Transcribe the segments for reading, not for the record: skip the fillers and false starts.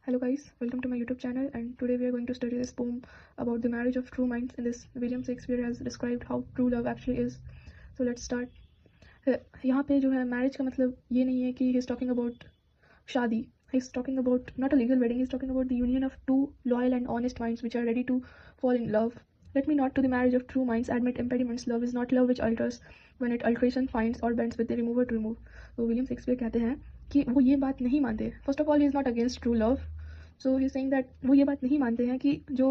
Hello guys, welcome to my YouTube channel, and today we are going to study this poem about the marriage of true minds. In this, William Shakespeare has described how true love actually is. So let's start. यहाँ पे जो है marriage का मतलब ये नहीं है कि he is talking about शादी. He is talking about not a legal wedding. He is talking about the union of two loyal and honest minds which are ready to fall in love. Let me not to the marriage of true minds admit impediments. Love is not love which alters when it alteration finds or bends with the remover to remove. तो William Shakespeare कहते हैं कि वो ये बात नहीं मानते. First of all, he is not against true love. So he saying that वो ये बात नहीं मानते हैं कि जो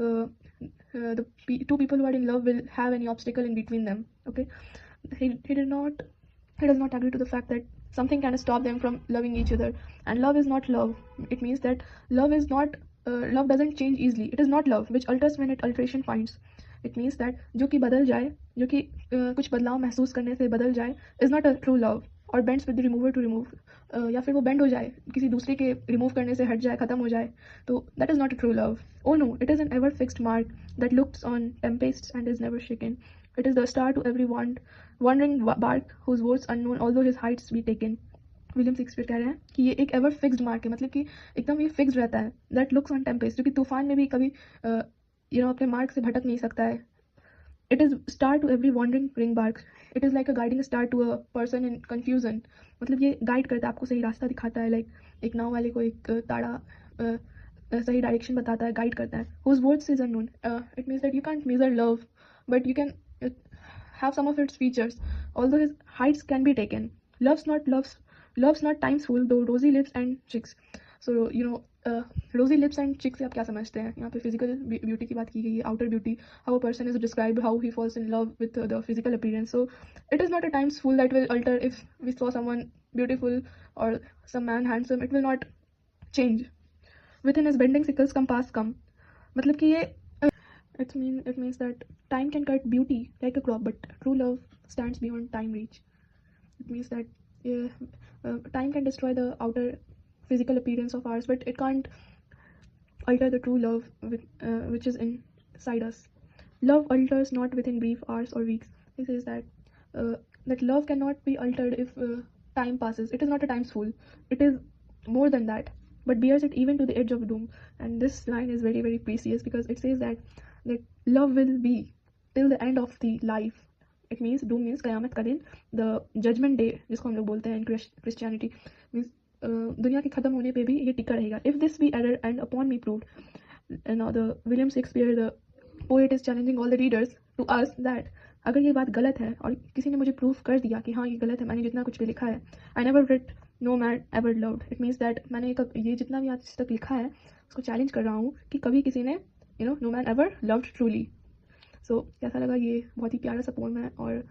the two people who are in love will have any obstacle in between them. Okay, he does not agree to the fact that something can stop them from loving each other. And love is not love. It means that love is not love doesn't change easily. It is not love which alters when it alteration finds. It means that जो कि बदल जाए, जो कि कुछ बदलाव महसूस करने से बदल जाए, is not a true love. और bends with the remover to remove, या फिर वो बेंड हो जाए, किसी दूसरे के रिमूव करने से हट जाए, खत्म हो जाए, तो that is not a true love. Oh no, it is an ever fixed mark that looks on tempests and is never shaken. It is the star to every wandering bark whose words unknown although his heights be taken. William Shakespeare कह रहे हैं कि ये एक ever fixed mark है, मतलब कि एकदम ये फिक्स्ड रहता है. दैट लुक्स ऑन टेम्पेस्ट, जो कि तूफान में भी कभी अपने मार्क से भटक नहीं सकता है. It is star to every wandering ring bark. It is like a guiding star to a person in confusion. मतलब ये गाइड करता है, आपको सही रास्ता दिखाता है. लाइक एक नाव वाले को एक ताड़ा सही डायरेक्शन बताता है, गाइड करता है. Whose words is unknown. It means that you can't measure love, but you can have some of its features, although his heights can be taken. Love's not times full, though rosy lips and cheeks. So rosy lips and cheeks से आप क्या समझते हैं? यहाँ पे physical beauty की बात की गई है, outer beauty, how a person is described, how he falls in love with the physical appearance. So it is not a times full that will alter. If we saw someone beautiful or some man handsome, it will not change. Within his bending sickles compass come. मतलब कि ये it means that time can cut beauty like a crop, but true love stands beyond time reach. It means that time can destroy the outer physical appearance of ours, but it can't alter the true love which is inside us. Love alters not within brief hours or weeks. He says that love cannot be altered if time passes. It is not a times fool. It is more than that, but bears it even to the edge of doom. And this line is very, very precious because it says that love will be till the end of the life. It means doom means कयामत का दिन, the judgment day जिसको हम लोग बोलते हैं in Christianity, means दुनिया के ख़त्म होने पे भी ये टिका रहेगा. If this be error and upon me proved. Now the William Shakespeare, the poet, is challenging all the readers to us that अगर ये बात गलत है और किसी ने मुझे प्रूफ कर दिया कि हाँ ये गलत है, मैंने जितना कुछ भी लिखा है, I never read no man ever loved. It means that मैंने ये जितना भी आज तक लिखा है उसको चैलेंज कर रहा हूँ कि कभी किसी ने no man ever loved truly. So कैसा लगा? ये बहुत ही प्यारा सा पोम है, और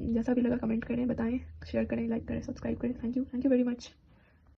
जैसा भी लगा कमेंट करें, बताएं, शेयर करें, लाइक करें, सब्सक्राइब करें. Thank you very much.